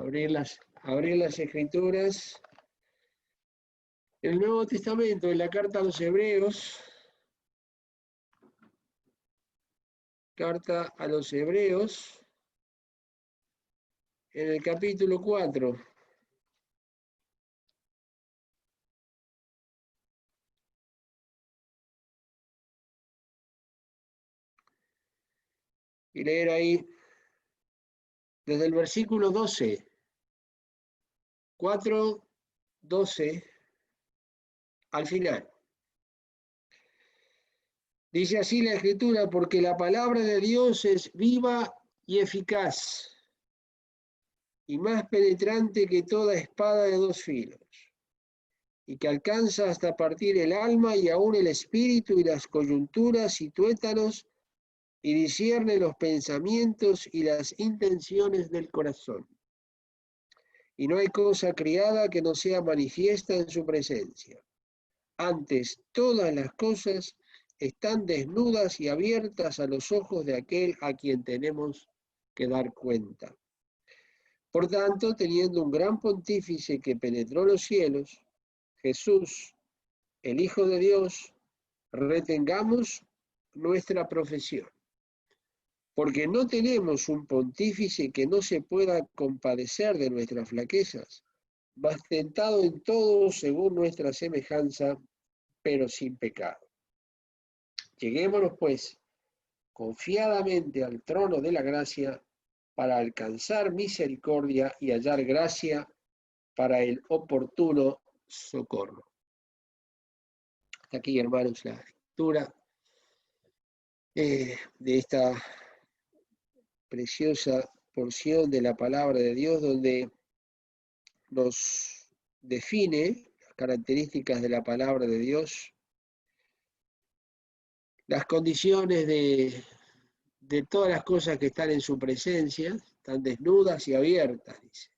abrir las Escrituras. En el Nuevo Testamento, en la carta a los Hebreos, en el capítulo 4. Y leer ahí desde el versículo 12, 4, 12, al final. Dice así la Escritura: porque la palabra de Dios es viva y eficaz, y más penetrante que toda espada de dos filos, y que alcanza hasta partir el alma y aún el espíritu y las coyunturas y tuétanos, y discierne los pensamientos y las intenciones del corazón. Y no hay cosa criada que no sea manifiesta en su presencia. Antes, todas las cosas están desnudas y abiertas a los ojos de aquel a quien tenemos que dar cuenta. Por tanto, teniendo un gran pontífice que penetró los cielos, Jesús, el Hijo de Dios, retengamos nuestra profesión. Porque no tenemos un pontífice que no se pueda compadecer de nuestras flaquezas, mas tentado en todo según nuestra semejanza, pero sin pecado. Lleguémonos, pues, confiadamente al trono de la gracia para alcanzar misericordia y hallar gracia para el oportuno socorro. Hasta aquí, hermanos, la lectura de esta preciosa porción de la palabra de Dios, donde nos define las características de la palabra de Dios, las condiciones de todas las cosas que están en su presencia, están desnudas y abiertas, dice.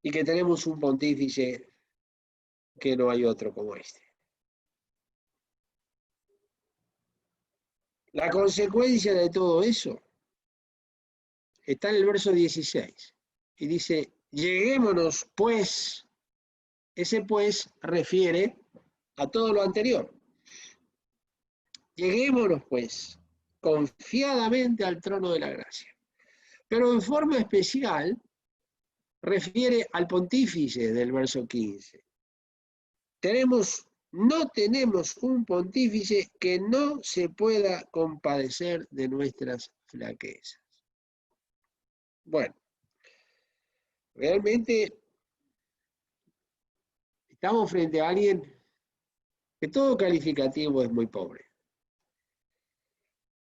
Y que tenemos un pontífice que no hay otro como este. La consecuencia de todo eso está en el verso 16. Y dice: lleguémonos pues. Ese pues refiere a todo lo anterior. Lleguémonos pues confiadamente al trono de la gracia. Pero en forma especial refiere al pontífice del verso 15. No tenemos un pontífice que no se pueda compadecer de nuestras flaquezas. Bueno, realmente estamos frente a alguien que todo calificativo es muy pobre.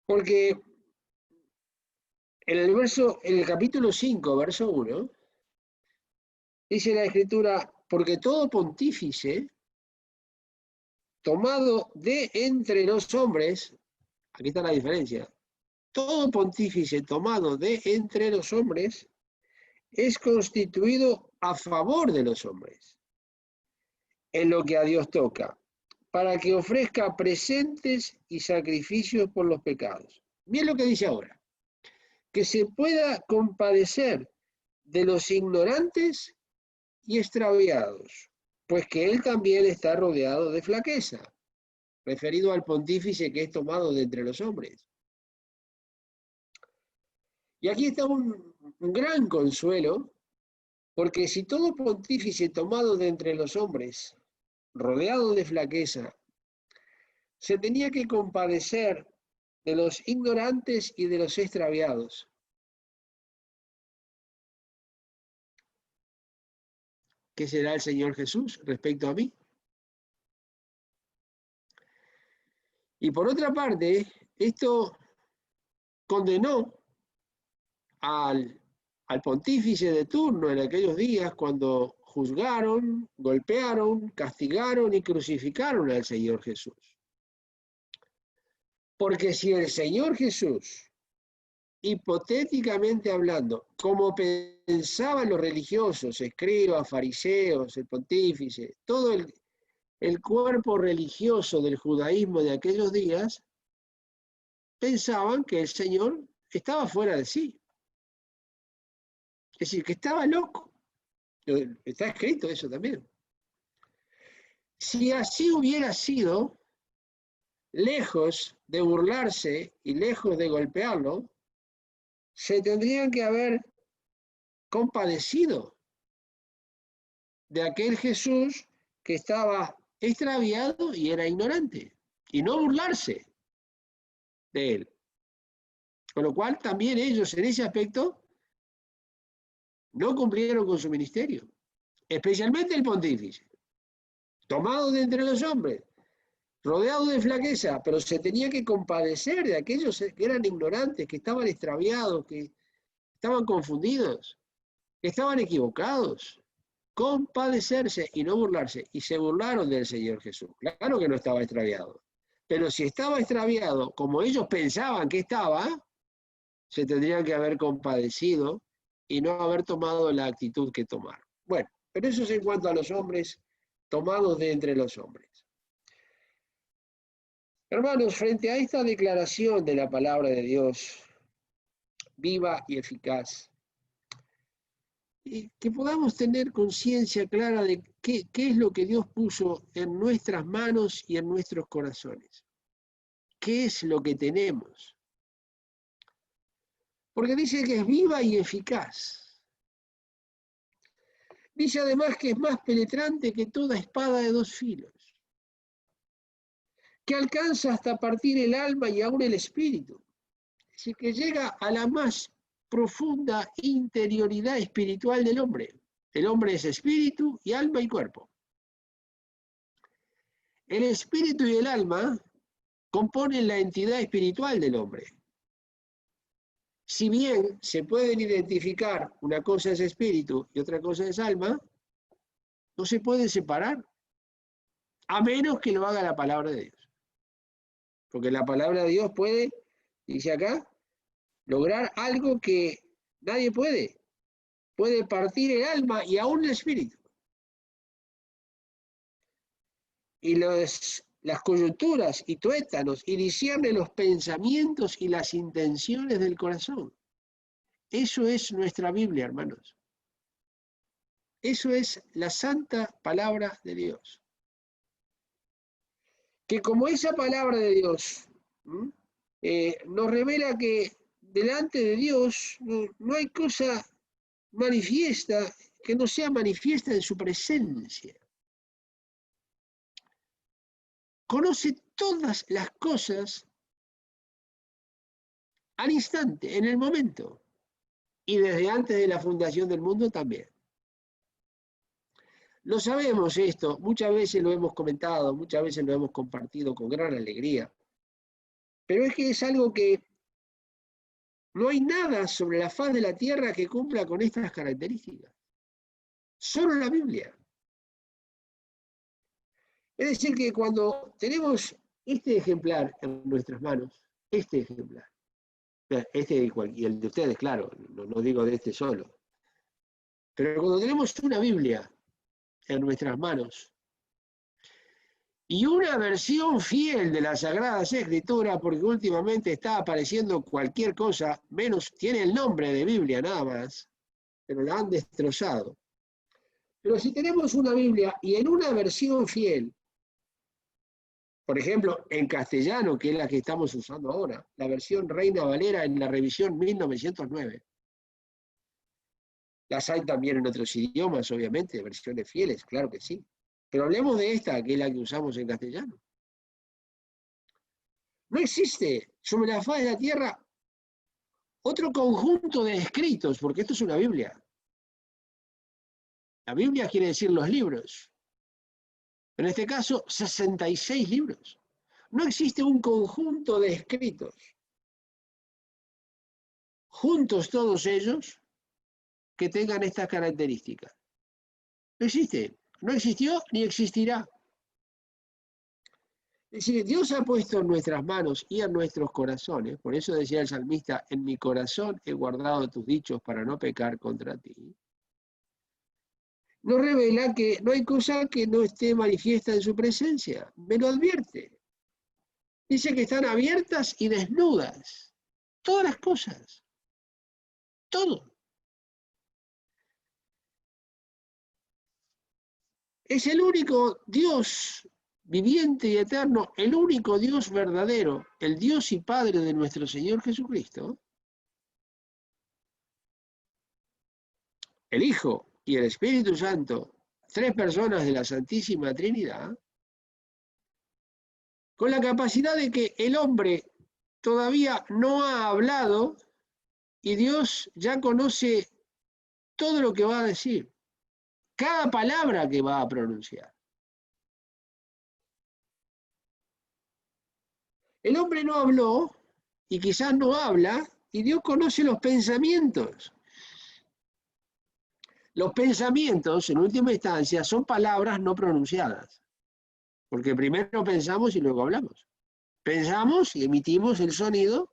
Porque en el capítulo 5, verso 1, dice la Escritura: porque todo pontífice tomado de entre los hombres, aquí está la diferencia, todo pontífice tomado de entre los hombres es constituido a favor de los hombres, en lo que a Dios toca, para que ofrezca presentes y sacrificios por los pecados. Bien lo que dice ahora: que se pueda compadecer de los ignorantes y extraviados, pues que él también está rodeado de flaqueza, referido al pontífice que es tomado de entre los hombres. Y aquí está un gran consuelo, porque si todo pontífice tomado de entre los hombres, rodeado de flaqueza, se tenía que compadecer de los ignorantes y de los extraviados, ¿qué será el Señor Jesús respecto a mí? Y por otra parte, esto condenó al pontífice de turno en aquellos días cuando juzgaron, golpearon, castigaron y crucificaron al Señor Jesús. Porque si el Señor Jesús, hipotéticamente hablando, como pensaban los religiosos, escribas, fariseos, el pontífice, todo el cuerpo religioso del judaísmo de aquellos días, pensaban que el Señor estaba fuera de sí, Es decir, que estaba loco. Está escrito eso también. Si así hubiera sido, lejos de burlarse y lejos de golpearlo, se tendrían que haber compadecido de aquel Jesús que estaba extraviado y era ignorante, y no burlarse de él. Con lo cual también ellos en ese aspecto no cumplieron con su ministerio, especialmente el pontífice, tomado de entre los hombres, rodeado de flaqueza, pero se tenía que compadecer de aquellos que eran ignorantes, que estaban extraviados, que estaban confundidos, que estaban equivocados. Compadecerse y no burlarse. Y se burlaron del Señor Jesús. Claro que no estaba extraviado. Pero si estaba extraviado, como ellos pensaban que estaba, se tendrían que haber compadecido y no haber tomado la actitud que tomaron. Bueno, pero eso es en cuanto a los hombres tomados de entre los hombres. Hermanos, frente a esta declaración de la palabra de Dios, viva y eficaz, que podamos tener conciencia clara de qué es lo que Dios puso en nuestras manos y en nuestros corazones. ¿Qué es lo que tenemos? Porque dice que es viva y eficaz. Dice además que es más penetrante que toda espada de dos filos, que alcanza hasta partir el alma y aún el espíritu. Es decir, que llega a la más profunda interioridad espiritual del hombre. El hombre es espíritu y alma y cuerpo. El espíritu y el alma componen la entidad espiritual del hombre. Si bien se pueden identificar, una cosa es espíritu y otra cosa es alma, no se pueden separar, a menos que lo haga la palabra de Dios. Porque la palabra de Dios puede, dice acá, lograr algo que nadie puede. Puede partir el alma y aún el espíritu. Y las coyunturas y tuétanos y discierne los pensamientos y las intenciones del corazón. Eso es nuestra Biblia, hermanos. Eso es la santa palabra de Dios. Que como esa palabra de Dios nos revela que delante de Dios no hay cosa manifiesta que no sea manifiesta en su presencia. Conoce todas las cosas al instante, en el momento, y desde antes de la fundación del mundo también. Lo sabemos esto, muchas veces lo hemos comentado, muchas veces lo hemos compartido con gran alegría, pero es que es algo que no hay nada sobre la faz de la tierra que cumpla con estas características. Solo la Biblia. Es decir, que cuando tenemos este ejemplar en nuestras manos, este ejemplar, este y el de ustedes, claro, no digo de este solo, pero cuando tenemos una Biblia en nuestras manos y una versión fiel de las Sagradas Escrituras, porque últimamente está apareciendo cualquier cosa, menos tiene el nombre de Biblia nada más, pero la han destrozado. Pero si tenemos una Biblia y en una versión fiel, por ejemplo, en castellano, que es la que estamos usando ahora, la versión Reina Valera en la revisión 1909. Las hay también en otros idiomas, obviamente, versiones fieles, claro que sí. Pero hablemos de esta, que es la que usamos en castellano. No existe sobre la faz de la tierra otro conjunto de escritos, porque esto es una Biblia. La Biblia quiere decir los libros. En este caso, 66 libros. No existe un conjunto de escritos, juntos todos ellos, que tengan estas características. No existe, no existió ni existirá. Es decir, Dios ha puesto en nuestras manos y en nuestros corazones, por eso decía el salmista, en mi corazón he guardado tus dichos para no pecar contra ti. Nos revela que no hay cosa que no esté manifiesta en su presencia, me lo advierte. Dice que están abiertas y desnudas, todas las cosas, todo. Es el único Dios viviente y eterno, el único Dios verdadero, el Dios y Padre de nuestro Señor Jesucristo, el Hijo y el Espíritu Santo, tres personas de la Santísima Trinidad, con la capacidad de que el hombre todavía no ha hablado y Dios ya conoce todo lo que va a decir, cada palabra que va a pronunciar. El hombre no habló y quizás no habla, y Dios conoce los pensamientos. Los pensamientos, en última instancia, son palabras no pronunciadas, porque primero pensamos y luego hablamos. Pensamos y emitimos el sonido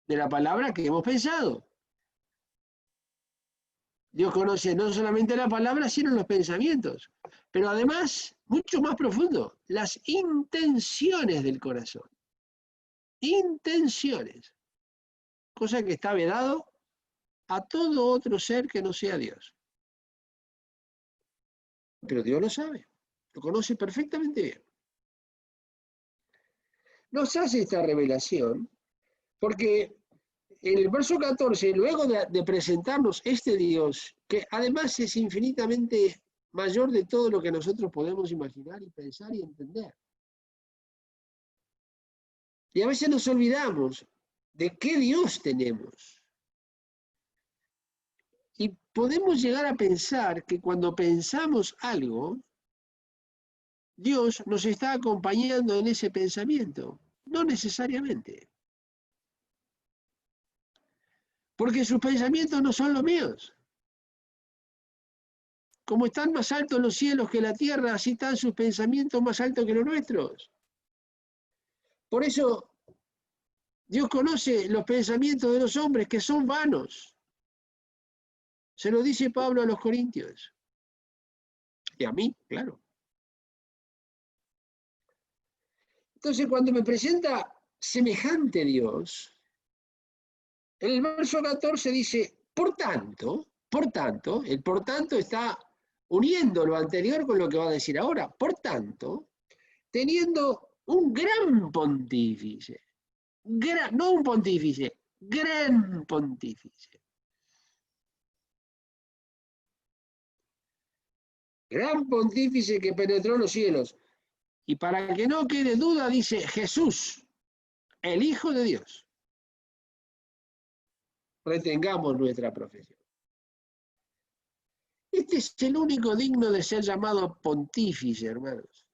de la palabra que hemos pensado. Dios conoce no solamente la palabra, sino los pensamientos, pero además, mucho más profundo, las intenciones del corazón. Intenciones, cosa que está vedado a todo otro ser que no sea Dios. Pero Dios lo sabe, lo conoce perfectamente bien. Nos hace esta revelación porque en el verso 14, luego de presentarnos este Dios, que además es infinitamente mayor de todo lo que nosotros podemos imaginar y pensar y entender. Y a veces nos olvidamos de qué Dios tenemos. Y podemos llegar a pensar que cuando pensamos algo, Dios nos está acompañando en ese pensamiento. No necesariamente. Porque sus pensamientos no son los míos. Como están más altos los cielos que la tierra, así están sus pensamientos más altos que los nuestros. Por eso, Dios conoce los pensamientos de los hombres que son vanos. Se lo dice Pablo a los Corintios. Y a mí, claro. Entonces, cuando me presenta semejante Dios, en el verso 14 dice, por tanto, el por tanto está uniendo lo anterior con lo que va a decir ahora. Por tanto, teniendo un gran pontífice, no un pontífice, gran pontífice. Gran pontífice que penetró los cielos. Y para que no quede duda, dice Jesús, el Hijo de Dios. Retengamos nuestra profesión. Este es el único digno de ser llamado pontífice, hermanos.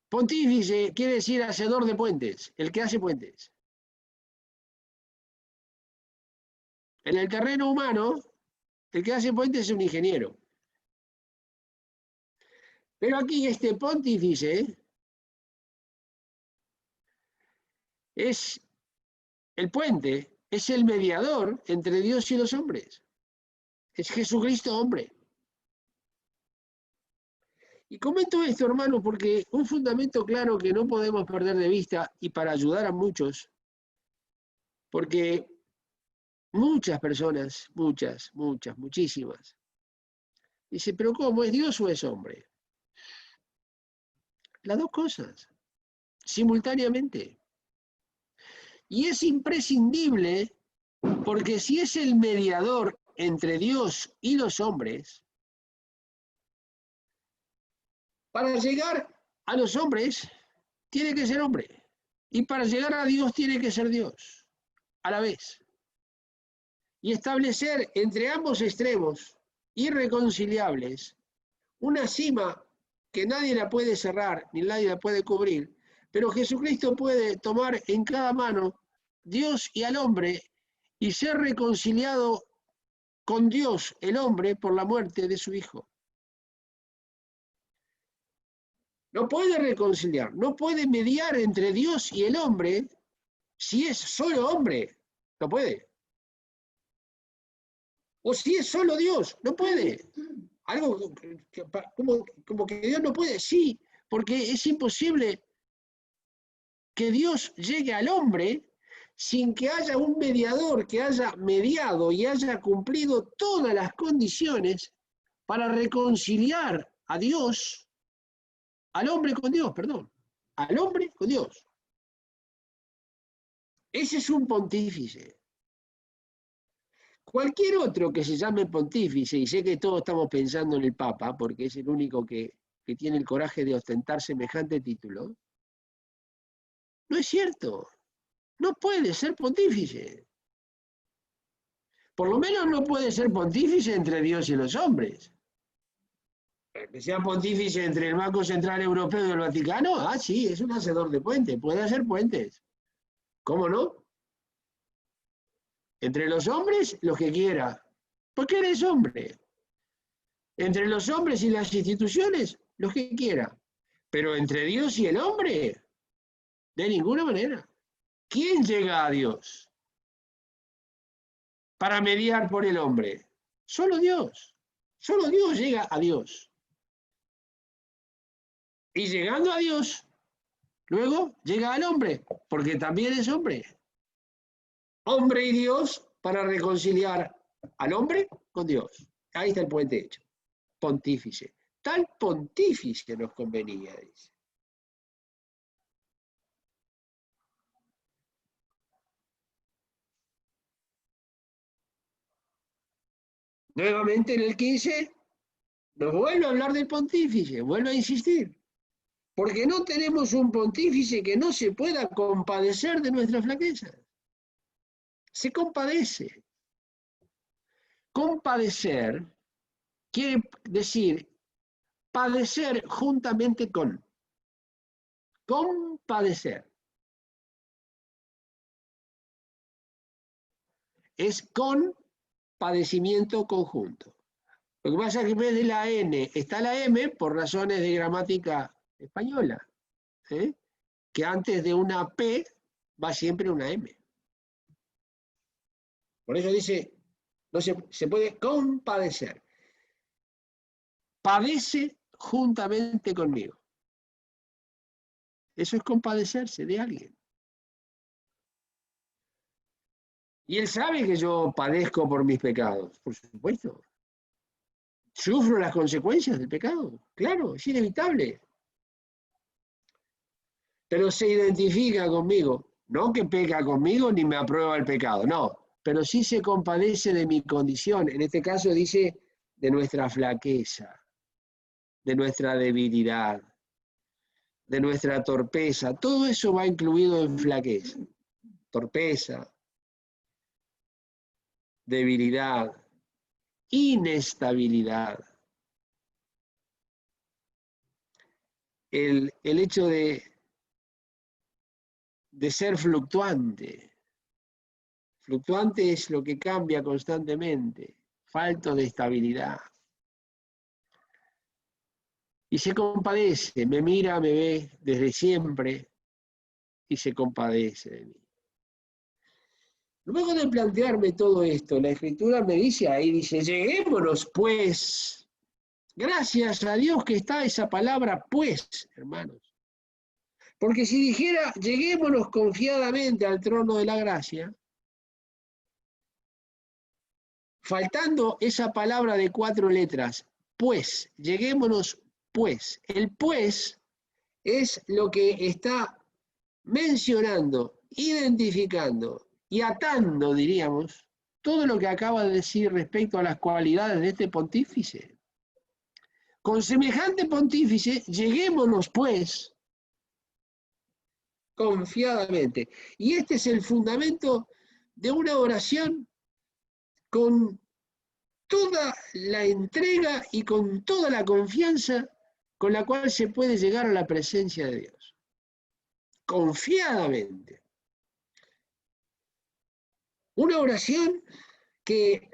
Pontífice quiere decir hacedor de puentes, el que hace puentes. En el terreno humano, el que hace puentes es un ingeniero. Pero aquí este pontífice es el puente, es el mediador entre Dios y los hombres. Es Jesucristo hombre. Y comento esto, hermano, porque un fundamento claro que no podemos perder de vista y para ayudar a muchos, porque muchas personas, muchísimas, dicen, pero ¿cómo? ¿Es Dios o es hombre? Las dos cosas, simultáneamente. Y es imprescindible, porque si es el mediador entre Dios y los hombres, para llegar a los hombres tiene que ser hombre. Y para llegar a Dios tiene que ser Dios, a la vez. Y establecer entre ambos extremos irreconciliables una cima que nadie la puede cerrar, ni nadie la puede cubrir, pero Jesucristo puede tomar en cada mano Dios y al hombre y ser reconciliado con Dios, el hombre, por la muerte de su Hijo. No puede reconciliar, no puede mediar entre Dios y el hombre si es solo hombre, no puede. O si es solo Dios, no puede. Algo como que Dios no puede, sí, porque es imposible que Dios llegue al hombre sin que haya un mediador que haya mediado y haya cumplido todas las condiciones para reconciliar a Dios, al hombre con Dios, perdón, al hombre con Dios. Ese es un pontífice. Cualquier otro que se llame pontífice, y sé que todos estamos pensando en el Papa, porque es el único que tiene el coraje de ostentar semejante título, no es cierto. No puede ser pontífice. Por lo menos no puede ser pontífice entre Dios y los hombres. Que sea pontífice entre el Banco Central Europeo y el Vaticano, sí, es un hacedor de puentes, puede hacer puentes. ¿Cómo no? Entre los hombres, lo que quiera, porque eres hombre. Entre los hombres y las instituciones, lo que quiera. Pero entre Dios y el hombre, de ninguna manera. ¿Quién llega a Dios para mediar por el hombre? Solo Dios. Solo Dios llega a Dios. Y llegando a Dios, luego llega al hombre, porque también es hombre. Hombre y Dios para reconciliar al hombre con Dios. Ahí está el puente hecho. Pontífice. Tal pontífice nos convenía, dice. Nuevamente en el 15 nos vuelve a hablar del pontífice, vuelve a insistir. Porque no tenemos un pontífice que no se pueda compadecer de nuestra flaqueza. Se compadece. Compadecer quiere decir padecer juntamente con. Compadecer. Es con padecimiento conjunto. Lo que pasa es que en vez de la N está la M por razones de gramática española, que antes de una P va siempre una M. Por eso dice, no se puede compadecer. Padece juntamente conmigo. Eso es compadecerse de alguien. Y él sabe que yo padezco por mis pecados, por supuesto. Sufro las consecuencias del pecado, claro, es inevitable. Pero se identifica conmigo, no que peca conmigo ni me aprueba el pecado, no, pero sí se compadece de mi condición, en este caso dice de nuestra flaqueza, de nuestra debilidad, de nuestra torpeza, todo eso va incluido en flaqueza, torpeza, debilidad, inestabilidad. El hecho de ser fluctuante. Fluctuante es lo que cambia constantemente, falto de estabilidad. Y se compadece, me mira, me ve desde siempre y se compadece de mí. Luego de plantearme todo esto, la Escritura me dice ahí, dice, lleguémonos pues. Gracias a Dios que está esa palabra pues, hermanos. Porque si dijera, lleguémonos confiadamente al trono de la gracia, faltando esa palabra de 4 letras, pues, lleguémonos pues. El pues es lo que está mencionando, identificando y atando, diríamos, todo lo que acaba de decir respecto a las cualidades de este pontífice. Con semejante pontífice, lleguémonos pues confiadamente. Y este es el fundamento de una oración con toda la entrega y con toda la confianza con la cual se puede llegar a la presencia de Dios. Confiadamente. Una oración que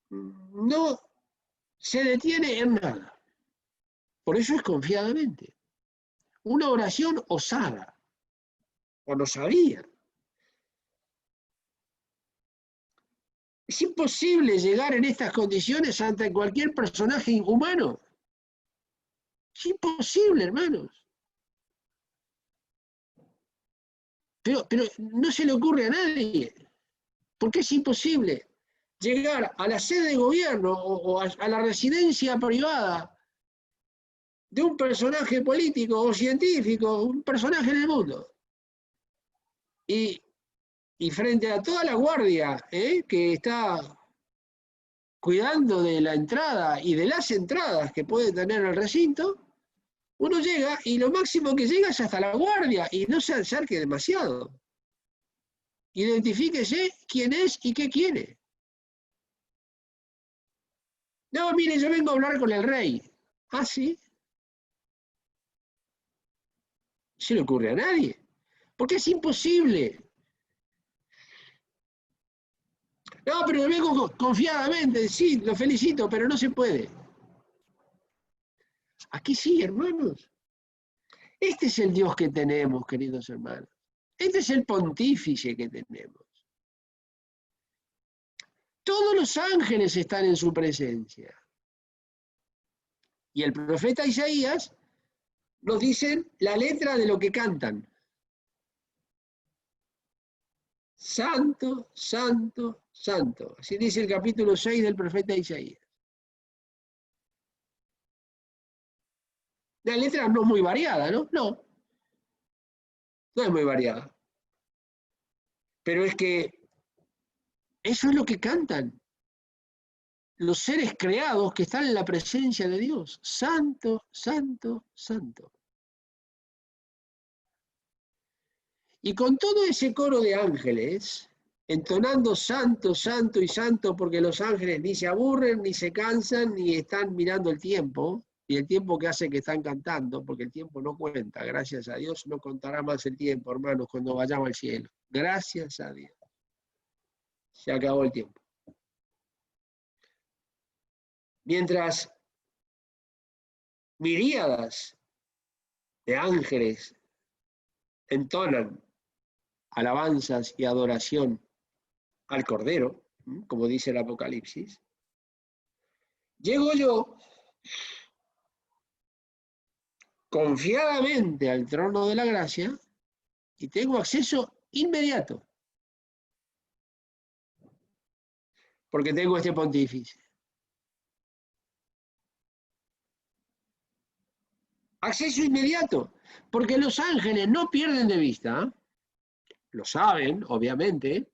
no se detiene en nada. Por eso es confiadamente. Una oración osada, o osadía. Es imposible llegar en estas condiciones ante cualquier personaje inhumano. Es imposible, hermanos. Pero no se le ocurre a nadie, porque es imposible llegar a la sede de gobierno o a la residencia privada de un personaje político o científico, un personaje en el mundo. Y frente a toda la guardia que está cuidando de la entrada y de las entradas que puede tener el recinto, uno llega y lo máximo que llega es hasta la guardia y no se acerque demasiado. Identifíquese quién es y qué quiere. No, mire, yo vengo a hablar con el rey. Ah, sí. No se le ocurre a nadie. Porque es imposible. No, pero vengo confiadamente, sí, lo felicito, pero no se puede. Aquí sí, hermanos. Este es el Dios que tenemos, queridos hermanos. Este es el pontífice que tenemos. Todos los ángeles están en su presencia. Y el profeta Isaías nos dice la letra de lo que cantan. Santo, santo, santo. Así dice el capítulo 6 del profeta Isaías. La letra no es muy variada, ¿no? No es muy variada. Pero es que eso es lo que cantan los seres creados que están en la presencia de Dios. Santo, santo, santo. Y con todo ese coro de ángeles, entonando santo, santo y santo, porque los ángeles ni se aburren, ni se cansan, ni están mirando el tiempo, y el tiempo que hace que están cantando, porque el tiempo no cuenta, gracias a Dios no contará más el tiempo, hermanos, cuando vayamos al cielo. Gracias a Dios. Se acabó el tiempo. Mientras miríadas de ángeles entonan alabanzas y adoración al Cordero, como dice el Apocalipsis, llego yo confiadamente al trono de la gracia y tengo acceso inmediato, porque tengo este pontífice. Acceso inmediato, porque los ángeles no pierden de vista, lo saben, obviamente,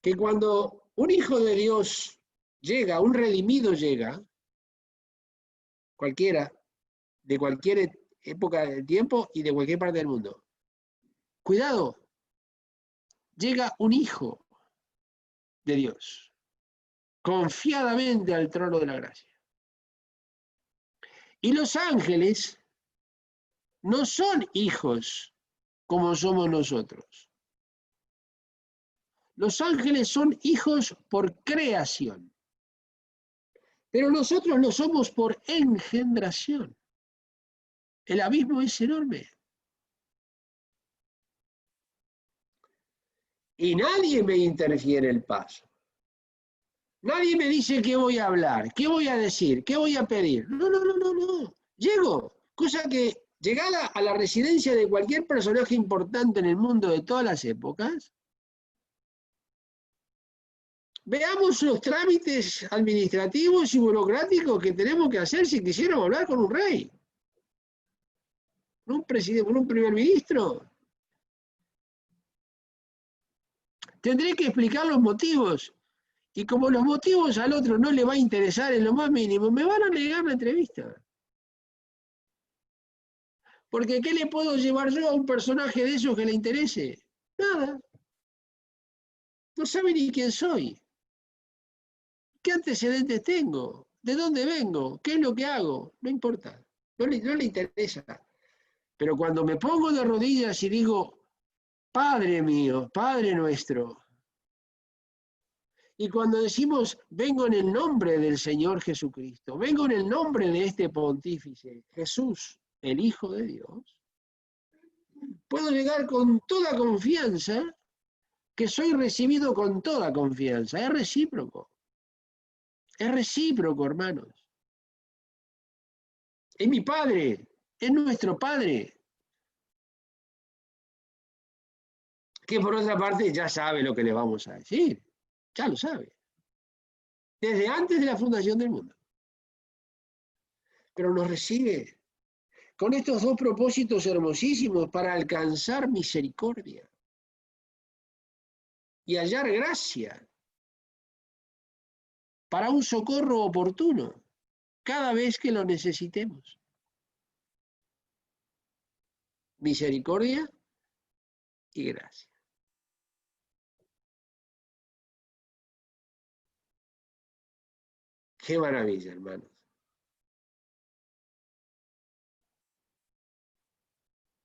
que cuando un hijo de Dios llega, un redimido llega, cualquiera, de cualquier época del tiempo y de cualquier parte del mundo. Cuidado, llega un hijo de Dios, confiadamente al trono de la gracia. Y los ángeles no son hijos como somos nosotros. Los ángeles son hijos por creación, pero nosotros lo somos por engendración. El abismo es enorme. Y nadie me interfiere el paso. Nadie me dice qué voy a hablar, qué voy a decir, qué voy a pedir. No. Llego, cosa que llegada a la residencia de cualquier personaje importante en el mundo de todas las épocas, veamos los trámites administrativos y burocráticos que tenemos que hacer si quisiéramos hablar con un rey, con un presidente, con un primer ministro. Tendré que explicar los motivos. Y como los motivos al otro no le va a interesar en lo más mínimo, me van a negar la entrevista. Porque ¿qué le puedo llevar yo a un personaje de esos que le interese? Nada. No sabe ni quién soy. ¿Qué antecedentes tengo? ¿De dónde vengo? ¿Qué es lo que hago? No importa. No le interesa. Pero cuando me pongo de rodillas y digo, Padre mío, Padre nuestro, y cuando decimos, vengo en el nombre del Señor Jesucristo, vengo en el nombre de este pontífice, Jesús, el Hijo de Dios, puedo llegar con toda confianza, que soy recibido con toda confianza. Es recíproco. Es recíproco, hermanos. Es mi Padre, es nuestro Padre. que por otra parte ya sabe lo que le vamos a decir, ya lo sabe, desde antes de la fundación del mundo. Pero nos recibe con estos dos propósitos hermosísimos para alcanzar misericordia y hallar gracia para un socorro oportuno cada vez que lo necesitemos. Misericordia y gracia. Qué maravilla, hermanos.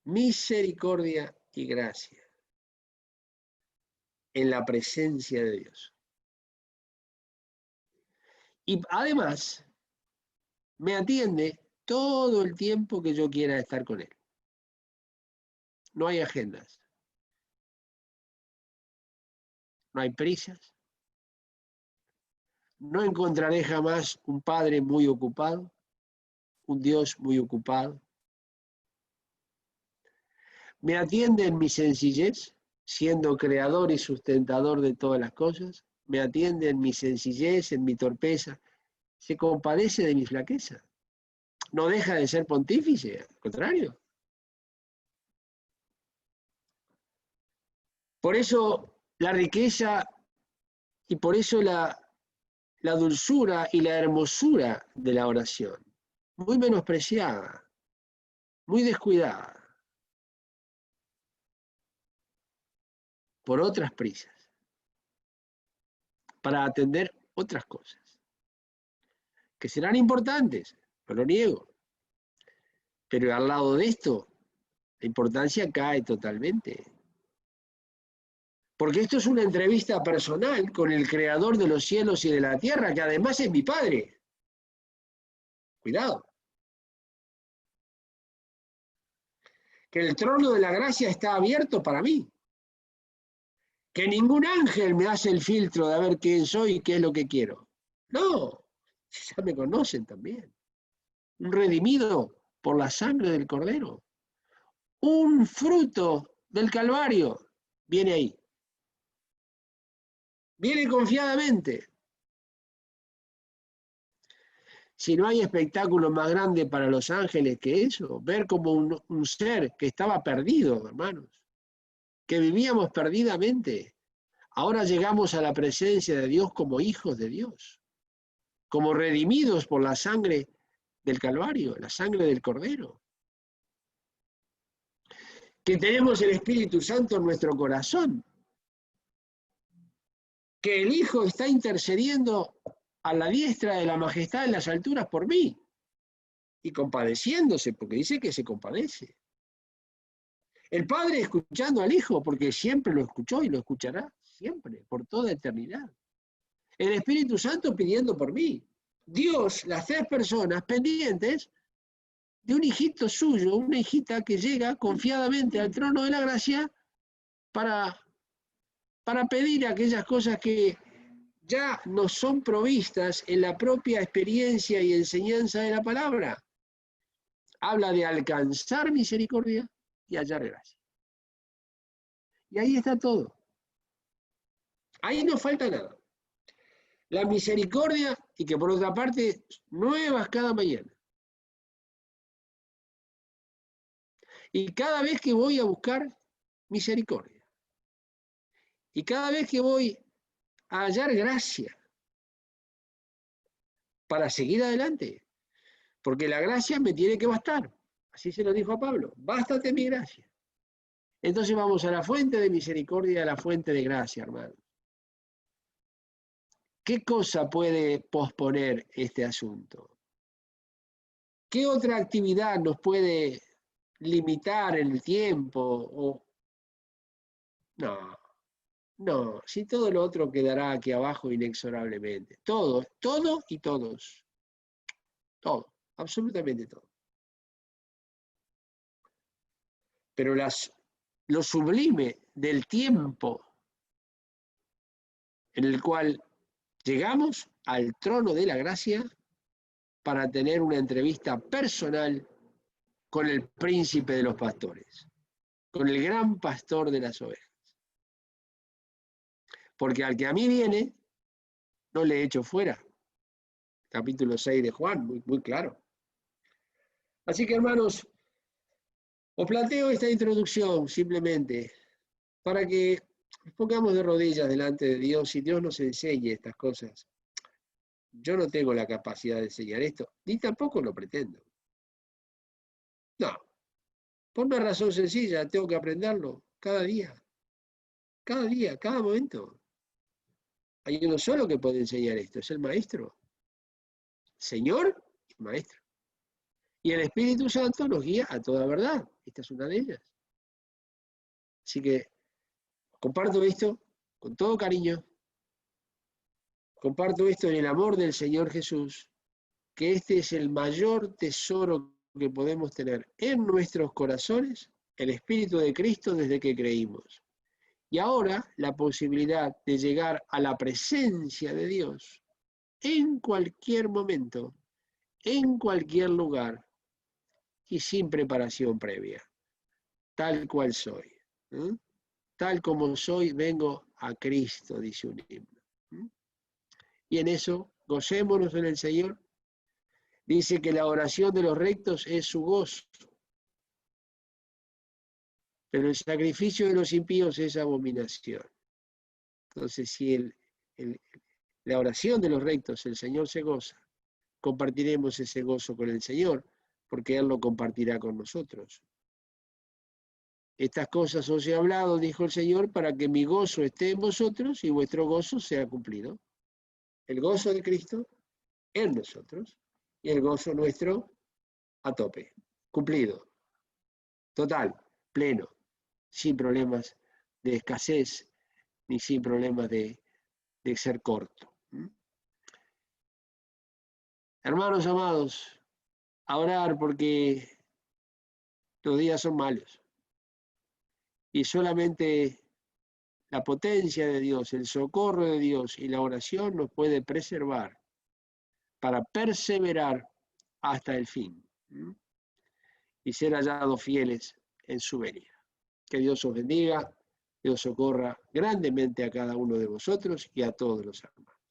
Misericordia y gracia en la presencia de Dios. Y además, me atiende todo el tiempo que yo quiera estar con Él. No hay agendas. No hay prisas. No encontraré jamás un Padre muy ocupado, un Dios muy ocupado. Me atiende en mi sencillez, siendo creador y sustentador de todas las cosas. Me atiende en mi sencillez, en mi torpeza. Se compadece de mi flaqueza. No deja de ser pontífice, al contrario. Por eso la riqueza y por eso la dulzura y la hermosura de la oración. Muy menospreciada, muy descuidada por otras prisas, para atender otras cosas, que serán importantes, no lo niego, pero al lado de esto, la importancia cae totalmente. Porque esto es una entrevista personal con el creador de los cielos y de la tierra, que además es mi Padre. Cuidado. Que el trono de la gracia está abierto para mí. Que ningún ángel me hace el filtro de ver quién soy y qué es lo que quiero. No, ya me conocen también. Un redimido por la sangre del Cordero. Un fruto del Calvario viene ahí. Viene confiadamente. Si no hay espectáculo más grande para los ángeles que eso, ver como un ser que estaba perdido, hermanos, que vivíamos perdidamente, ahora llegamos a la presencia de Dios como hijos de Dios, como redimidos por la sangre del Calvario, la sangre del Cordero. Que tenemos el Espíritu Santo en nuestro corazón, que el Hijo está intercediendo a la diestra de la majestad en las alturas por mí, y compadeciéndose, porque dice que se compadece. El Padre escuchando al Hijo, porque siempre lo escuchó y lo escuchará, siempre, por toda eternidad. El Espíritu Santo pidiendo por mí. Dios, las tres personas pendientes de un hijito suyo, una hijita que llega confiadamente al trono de la gracia para pedir aquellas cosas que ya nos son provistas en la propia experiencia y enseñanza de la palabra. Habla de alcanzar misericordia y hallar gracia. Y ahí está todo. Ahí no falta nada. La misericordia, y que por otra parte, nuevas cada mañana. Y cada vez que voy a buscar misericordia. Y cada vez que voy a hallar gracia para seguir adelante. Porque la gracia me tiene que bastar. Así se lo dijo a Pablo. Bástate mi gracia. Entonces vamos a la fuente de misericordia, a la fuente de gracia, hermano. ¿Qué cosa puede posponer este asunto? ¿Qué otra actividad nos puede limitar en el tiempo? No, si todo lo otro quedará aquí abajo inexorablemente. Todo y todos. Todo, absolutamente todo. Pero lo sublime del tiempo en el cual llegamos al trono de la gracia para tener una entrevista personal con el príncipe de los pastores, con el gran pastor de las ovejas. Porque al que a mí viene, no le echo fuera. Capítulo 6 de Juan, muy, muy claro. Así que, hermanos, os planteo esta introducción simplemente para que nos pongamos de rodillas delante de Dios y Dios nos enseñe estas cosas. Yo no tengo la capacidad de enseñar esto, ni tampoco lo pretendo. No, por una razón sencilla, tengo que aprenderlo cada día, cada momento. Hay uno solo que puede enseñar esto, es el Maestro. Señor y Maestro. Y el Espíritu Santo nos guía a toda verdad. Esta es una de ellas. Así que comparto esto con todo cariño. Comparto esto en el amor del Señor Jesús, que este es el mayor tesoro que podemos tener en nuestros corazones, el Espíritu de Cristo desde que creímos. Y ahora la posibilidad de llegar a la presencia de Dios en cualquier momento, en cualquier lugar y sin preparación previa, tal cual soy. ¿Eh? Tal como soy, vengo a Cristo, dice un himno. Y en eso, gocémonos en el Señor. Dice que la oración de los rectos es su gozo, pero el sacrificio de los impíos es abominación. Entonces, si la oración de los rectos el Señor se goza, compartiremos ese gozo con el Señor, porque Él lo compartirá con nosotros. Estas cosas os he hablado, dijo el Señor, para que mi gozo esté en vosotros y vuestro gozo sea cumplido. El gozo de Cristo en nosotros y el gozo nuestro a tope, cumplido, total, pleno, sin problemas de escasez ni sin problemas de ser corto. Hermanos amados, a orar porque los días son malos y solamente la potencia de Dios, el socorro de Dios y la oración nos puede preservar para perseverar hasta el fin y ser hallados fieles en su venida. Que Dios os bendiga, Dios socorra grandemente a cada uno de vosotros y a todos los hermanos.